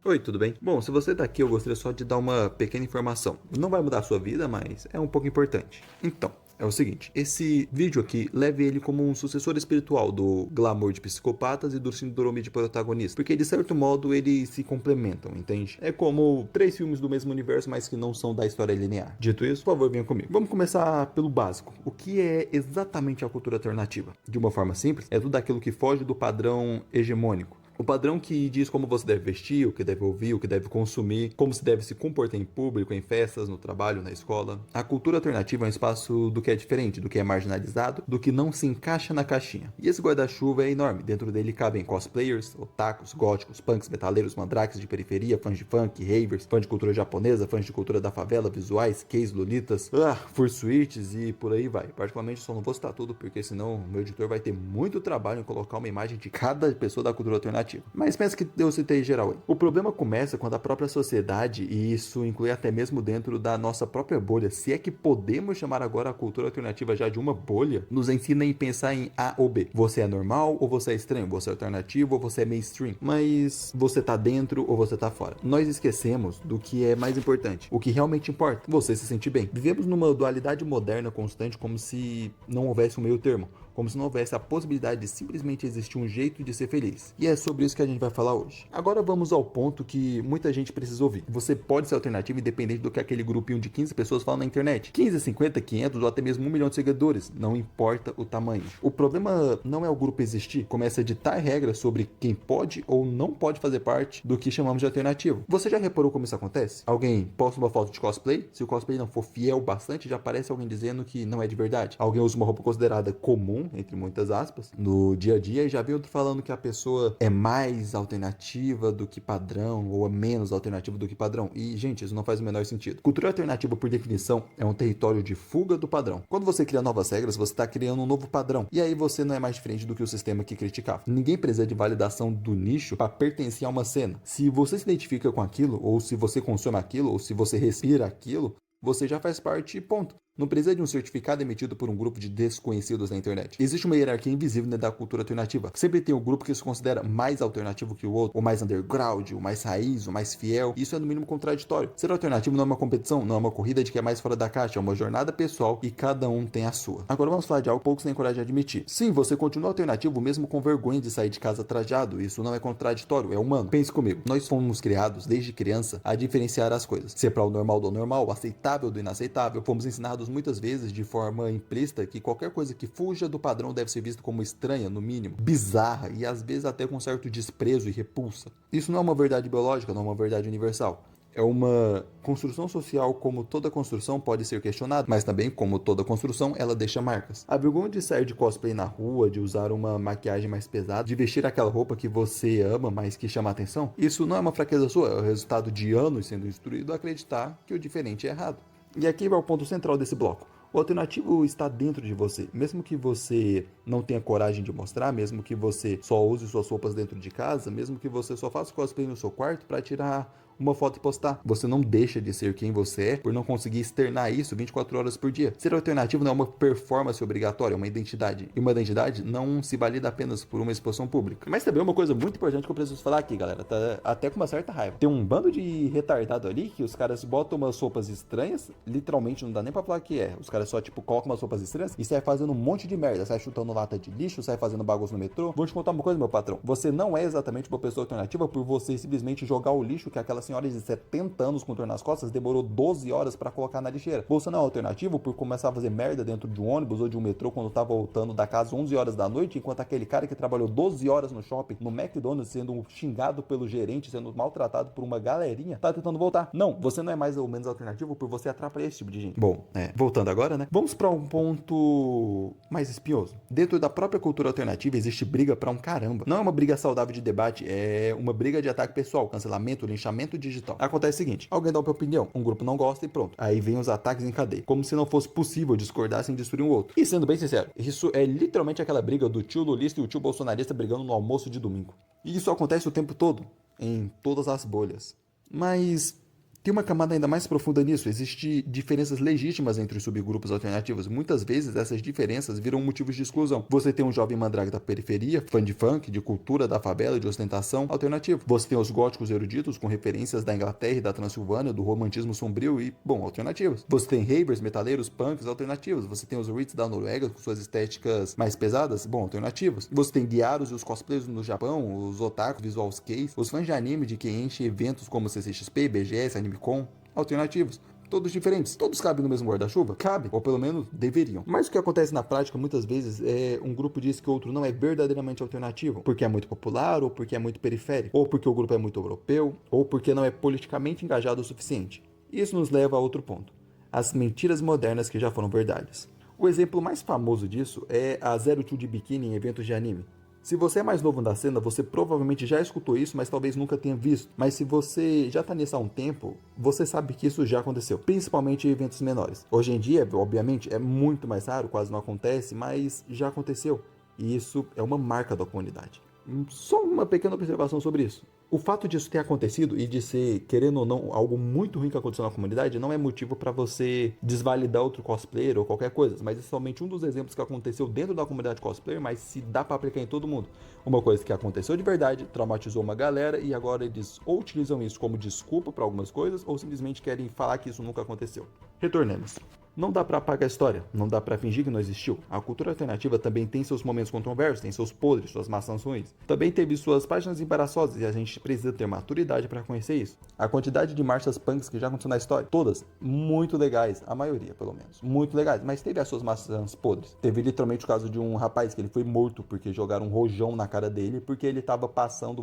Oi, tudo bem? Bom, se você tá aqui, eu gostaria só de dar uma pequena informação. Não vai mudar a sua vida, mas é um pouco importante. Então, é o seguinte, esse vídeo aqui, leve ele como um sucessor espiritual do Glamour de Psicopatas e do Síndrome de Protagonista, porque de certo modo eles se complementam, entende? É como três filmes do mesmo universo, mas que não são da história linear. Dito isso, por favor, venha comigo. Vamos começar pelo básico. O que é exatamente a cultura alternativa? De uma forma simples, é tudo aquilo que foge do padrão hegemônico. O padrão que diz como você deve vestir, o que deve ouvir, o que deve consumir, como se deve se comportar em público, em festas, no trabalho, na escola. A cultura alternativa é um espaço do que é diferente, do que é marginalizado, do que não se encaixa na caixinha. E esse guarda-chuva é enorme. Dentro dele cabem cosplayers, otakus, góticos, punks, metaleiros, mandrakes de periferia, fãs de funk, ravers, fãs de cultura japonesa, fãs de cultura da favela, visuais, gays, lolitas, fursuites e por aí vai. Particularmente só não vou citar tudo, porque senão o meu editor vai ter muito trabalho em colocar uma imagem de cada pessoa da cultura alternativa. Mas pensa que eu citei geral aí. O problema começa quando a própria sociedade, e isso inclui até mesmo dentro da nossa própria bolha, se é que podemos chamar agora a cultura alternativa já de uma bolha, nos ensina a pensar em A ou B. Você é normal ou você é estranho? Você é alternativo ou você é mainstream? Mas você tá dentro ou você tá fora? Nós esquecemos do que é mais importante. O que realmente importa, você se sentir bem. Vivemos numa dualidade moderna constante como se não houvesse um meio termo. Como se não houvesse a possibilidade de simplesmente existir um jeito de ser feliz. E é sobre isso que a gente vai falar hoje. Agora vamos ao ponto que muita gente precisa ouvir. Você pode ser alternativo independente do que aquele grupinho de 15 pessoas fala na internet. 15, 50, 500 ou até mesmo 1 milhão de seguidores. Não importa o tamanho. O problema não é o grupo existir. Começa a ditar regras sobre quem pode ou não pode fazer parte do que chamamos de alternativo. Você já reparou como isso acontece? Alguém posta uma foto de cosplay. Se o cosplay não for fiel bastante, já aparece alguém dizendo que não é de verdade. Alguém usa uma roupa considerada comum, entre muitas aspas, no dia a dia, e já vem outro falando que a pessoa é mais alternativa do que padrão, ou é menos alternativa do que padrão. E, gente, isso não faz o menor sentido. Cultura alternativa, por definição, é um território de fuga do padrão. Quando você cria novas regras, você está criando um novo padrão. E aí você não é mais diferente do que o sistema que criticava. Ninguém precisa de validação do nicho para pertencer a uma cena. Se você se identifica com aquilo, ou se você consome aquilo, ou se você respira aquilo, você já faz parte e ponto. Não precisa de um certificado emitido por um grupo de desconhecidos na internet. Existe uma hierarquia invisível dentro da cultura alternativa. Sempre tem um grupo que se considera mais alternativo que o outro, o mais underground, o mais raiz, o mais fiel. Isso é no mínimo contraditório. Ser alternativo não é uma competição, não é uma corrida de quem é mais fora da caixa, é uma jornada pessoal e cada um tem a sua. Agora vamos falar de algo que poucos têm coragem de admitir. Sim, você continua alternativo mesmo com vergonha de sair de casa trajado. Isso não é contraditório, é humano. Pense comigo. Nós fomos criados desde criança a diferenciar as coisas. Separar o normal do normal, o aceitável do inaceitável. Fomos ensinados muitas vezes de forma implícita que qualquer coisa que fuja do padrão deve ser vista como estranha, no mínimo, bizarra e às vezes até com certo desprezo e repulsa. Isso não é uma verdade biológica, não é uma verdade universal. É uma construção social, como toda construção pode ser questionada, mas também, como toda construção, ela deixa marcas. A vergonha de sair de cosplay na rua, de usar uma maquiagem mais pesada, de vestir aquela roupa que você ama, mas que chama a atenção, isso não é uma fraqueza sua, é o resultado de anos sendo instruído a acreditar que o diferente é errado. E aqui vai o ponto central desse bloco. O alternativo está dentro de você. Mesmo que você não tenha coragem de mostrar, mesmo que você só use suas roupas dentro de casa, mesmo que você só faça cosplay no seu quarto para tirar uma foto e postar. Você não deixa de ser quem você é por não conseguir externar isso 24 horas por dia. Ser alternativo não é uma performance obrigatória, é uma identidade. E uma identidade não se valida apenas por uma exposição pública. Mas também uma coisa muito importante que eu preciso falar aqui, galera, tá até com uma certa raiva. Tem um bando de retardado ali que os caras botam umas roupas estranhas, literalmente não dá nem pra falar que é. Os caras só, tipo, colocam umas roupas estranhas e sai fazendo um monte de merda. Sai chutando lata de lixo, sai fazendo bagunça no metrô. Vou te contar uma coisa, meu patrão. Você não é exatamente uma pessoa alternativa por você simplesmente jogar o lixo que aquela senhora de 70 anos com dor nas costas demorou 12 horas pra colocar na lixeira. Você não é alternativo por começar a fazer merda dentro de um ônibus ou de um metrô quando tá voltando da casa 11 horas da noite, enquanto aquele cara que trabalhou 12 horas no shopping, no McDonald's, sendo xingado pelo gerente, sendo maltratado por uma galerinha, tá tentando voltar. Não, você não é mais ou menos alternativo por você atrapalhar esse tipo de gente. Bom, voltando agora, né? Vamos pra um ponto mais espinhoso. Dentro da própria cultura alternativa existe briga pra um caramba. Não é uma briga saudável de debate, é uma briga de ataque pessoal, cancelamento, linchamento digital. Acontece o seguinte, alguém dá uma opinião, um grupo não gosta e pronto. Aí vem os ataques em cadeia, como se não fosse possível discordar sem destruir um outro. E sendo bem sincero, isso é literalmente aquela briga do tio lulista e o tio bolsonarista brigando no almoço de domingo. E isso acontece o tempo todo, em todas as bolhas. Mas Tem uma camada ainda mais profunda nisso. Existem diferenças legítimas entre os subgrupos alternativos. Muitas vezes essas diferenças viram motivos de exclusão. Você tem um jovem mandrake da periferia, fã de funk, de cultura, da favela, de ostentação, alternativo. Você tem os góticos eruditos com referências da Inglaterra e da Transilvânia, do romantismo sombrio e, bom, alternativos. Você tem ravers, metaleiros, punks, alternativos. Você tem os Rits da Noruega com suas estéticas mais pesadas, bom, alternativos. Você tem Gyaros e os cosplayers no Japão, os otakus, visual skates, os fãs de anime de que enchem eventos como CCXP, BGS, AnimeCon, alternativos. Todos diferentes. Todos cabem no mesmo guarda-chuva? Cabe, ou pelo menos deveriam. Mas o que acontece na prática, muitas vezes, é um grupo diz que o outro não é verdadeiramente alternativo, porque é muito popular, ou porque é muito periférico, ou porque o grupo é muito europeu, ou porque não é politicamente engajado o suficiente. Isso nos leva a outro ponto. As mentiras modernas que já foram verdades. O exemplo mais famoso disso é a Zero Two de biquíni em eventos de anime. Se você é mais novo da cena, você provavelmente já escutou isso, mas talvez nunca tenha visto. Mas se você já tá nisso há um tempo, você sabe que isso já aconteceu, principalmente em eventos menores. Hoje em dia, obviamente, é muito mais raro, quase não acontece, mas já aconteceu. E isso é uma marca da comunidade. Só uma pequena observação sobre isso. O fato disso ter acontecido e de ser, querendo ou não, algo muito ruim que aconteceu na comunidade não é motivo para você desvalidar outro cosplayer ou qualquer coisa, mas é somente um dos exemplos que aconteceu dentro da comunidade cosplayer, mas se dá para aplicar em todo mundo. Uma coisa que aconteceu de verdade, traumatizou uma galera e agora eles ou utilizam isso como desculpa para algumas coisas ou simplesmente querem falar que isso nunca aconteceu. Retornemos. Não dá pra apagar a história, não dá pra fingir que não existiu. A cultura alternativa também tem seus momentos controversos, tem seus podres, suas maçãs ruins. Também teve suas páginas embaraçosas e a gente precisa ter maturidade pra conhecer isso. A quantidade de marchas punks que já aconteceu na história, todas muito legais, a maioria pelo menos, muito legais, mas teve as suas maçãs podres. Teve literalmente o caso de um rapaz que ele foi morto porque jogaram um rojão na cara dele porque ele tava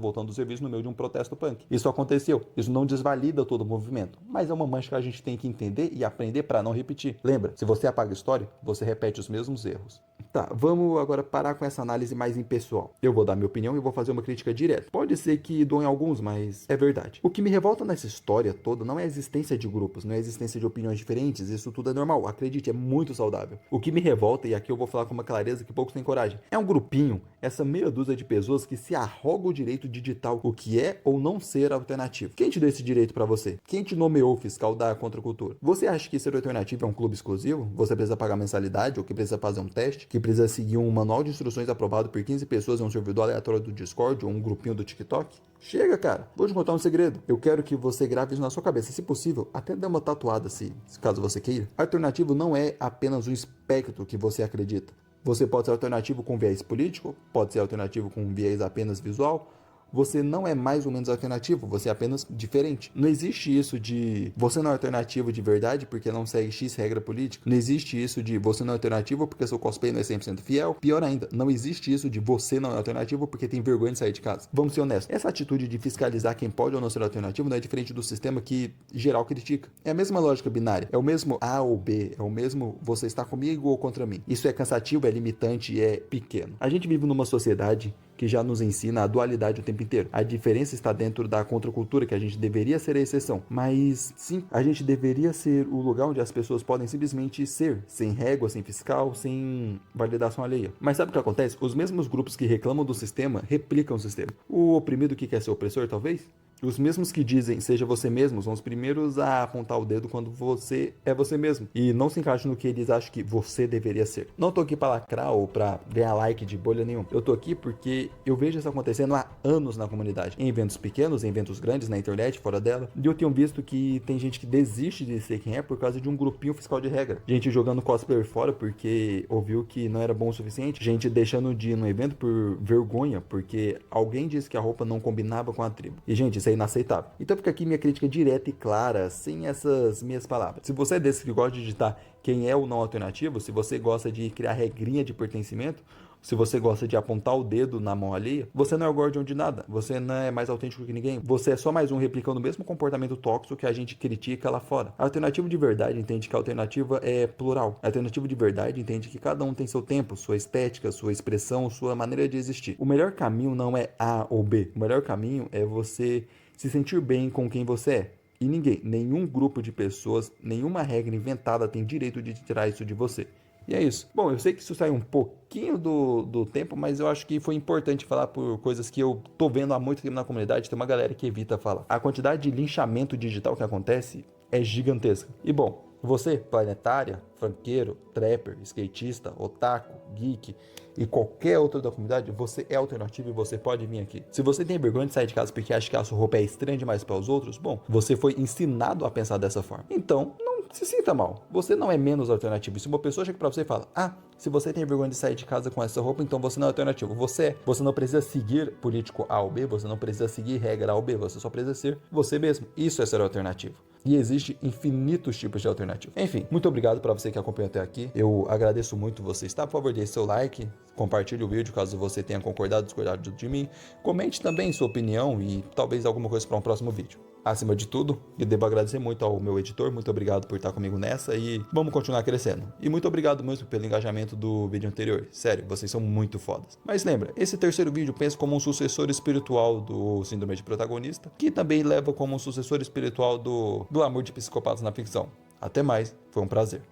voltando do serviço no meio de um protesto punk. Isso aconteceu, isso não desvalida todo o movimento, mas é uma mancha que a gente tem que entender e aprender pra não repetir. Lembra, se você apaga a história, você repete os mesmos erros. Tá, vamos agora parar com essa análise mais impessoal. Eu vou dar minha opinião e vou fazer uma crítica direta. Pode ser que doem alguns, mas é verdade. O que me revolta nessa história toda não é a existência de grupos, não é a existência de opiniões diferentes, isso tudo é normal, acredite, é muito saudável. O que me revolta, e aqui eu vou falar com uma clareza que poucos têm coragem, é um grupinho, essa meia dúzia de pessoas que se arroga o direito de ditar o que é ou não ser alternativo. Quem te deu esse direito pra você? Quem te nomeou fiscal da contracultura? Você acha que ser alternativo é um clube exclusivo? Você precisa pagar mensalidade ou que precisa fazer um teste? Que precisa seguir um manual de instruções aprovado por 15 pessoas em um servidor aleatório do Discord ou um grupinho do TikTok? Chega, cara. Vou te contar um segredo. Eu quero que você grave isso na sua cabeça. Se possível, até dê uma tatuada, caso você queira. Alternativo não é apenas um espectro que você acredita. Você pode ser alternativo com viés político, pode ser alternativo com viés apenas visual. Você não é mais ou menos alternativo, você é apenas diferente. Não existe isso de você não é alternativo de verdade porque não segue X regra política. Não existe isso de você não é alternativo porque seu cosplay não é 100% fiel. Pior ainda, não existe isso de você não é alternativo porque tem vergonha de sair de casa. Vamos ser honestos, essa atitude de fiscalizar quem pode ou não ser alternativo não é diferente do sistema que geral critica. É a mesma lógica binária, é o mesmo A ou B, é o mesmo você está comigo ou contra mim. Isso é cansativo, é limitante e é pequeno. A gente vive numa sociedade que já nos ensina a dualidade o tempo inteiro. A diferença está dentro da contracultura, que a gente deveria ser a exceção. Mas, sim, a gente deveria ser o lugar onde as pessoas podem simplesmente ser, sem régua, sem fiscal, sem validação alheia. Mas sabe o que acontece? Os mesmos grupos que reclamam do sistema, replicam o sistema. O oprimido que quer ser opressor, talvez? Os mesmos que dizem seja você mesmo são os primeiros a apontar o dedo quando você é você mesmo e não se encaixa no que eles acham que você deveria ser. Não tô aqui pra lacrar ou pra ganhar like de bolha nenhuma. Eu tô aqui porque eu vejo isso acontecendo há anos na comunidade. Em eventos pequenos, em eventos grandes, na internet, fora dela. E eu tenho visto que tem gente que desiste de ser quem é por causa de um grupinho fiscal de regra. Gente jogando cosplayer fora porque ouviu que não era bom o suficiente. Gente deixando de ir no evento por vergonha porque alguém disse que a roupa não combinava com a tribo. E gente, isso é inaceitável. Então fica aqui minha crítica direta e clara, sem essas minhas palavras. Se você é desses que gosta de digitar quem é o não alternativo, se você gosta de criar regrinha de pertencimento, se você gosta de apontar o dedo na mão alheia, você não é o guardião de nada, você não é mais autêntico que ninguém, você é só mais um replicando o mesmo comportamento tóxico que a gente critica lá fora. A alternativa de verdade entende que a alternativa é plural. A alternativa de verdade entende que cada um tem seu tempo, sua estética, sua expressão, sua maneira de existir. O melhor caminho não é A ou B, o melhor caminho é você se sentir bem com quem você é. E ninguém, nenhum grupo de pessoas, nenhuma regra inventada tem direito de tirar isso de você. E é isso. Bom, eu sei que isso sai um pouquinho do tempo, mas eu acho que foi importante falar por coisas que eu tô vendo há muito tempo na comunidade. Tem uma galera que evita falar. A quantidade de linchamento digital que acontece é gigantesca. E bom, você, planetária, funkeiro, trapper, skatista, otaku, geek e qualquer outro da comunidade, você é alternativo e você pode vir aqui. Se você tem vergonha de sair de casa porque acha que a sua roupa é estranha demais para os outros, bom, você foi ensinado a pensar dessa forma. Então, não se sinta mal. Você não é menos alternativo. Se uma pessoa chega pra você e fala, se você tem vergonha de sair de casa com essa roupa, então você não é alternativo. Você não precisa seguir político A ou B, você não precisa seguir regra A ou B, você só precisa ser você mesmo. Isso é ser alternativo. E existe infinitos tipos de alternativas. Enfim, muito obrigado para você que acompanhou até aqui. Eu agradeço muito você estar. Por favor, deixe seu like, compartilhe o vídeo caso você tenha concordado ou discordado de mim. Comente também sua opinião e talvez alguma coisa para um próximo vídeo. Acima de tudo, eu devo agradecer muito ao meu editor, muito obrigado por estar comigo nessa e vamos continuar crescendo. E muito obrigado mesmo pelo engajamento do vídeo anterior, sério, vocês são muito fodas. Mas lembra, esse terceiro vídeo pensa como um sucessor espiritual do Síndrome de Protagonista, que também leva como um sucessor espiritual do Glamour de Psicopatas na Ficção. Até mais, foi um prazer.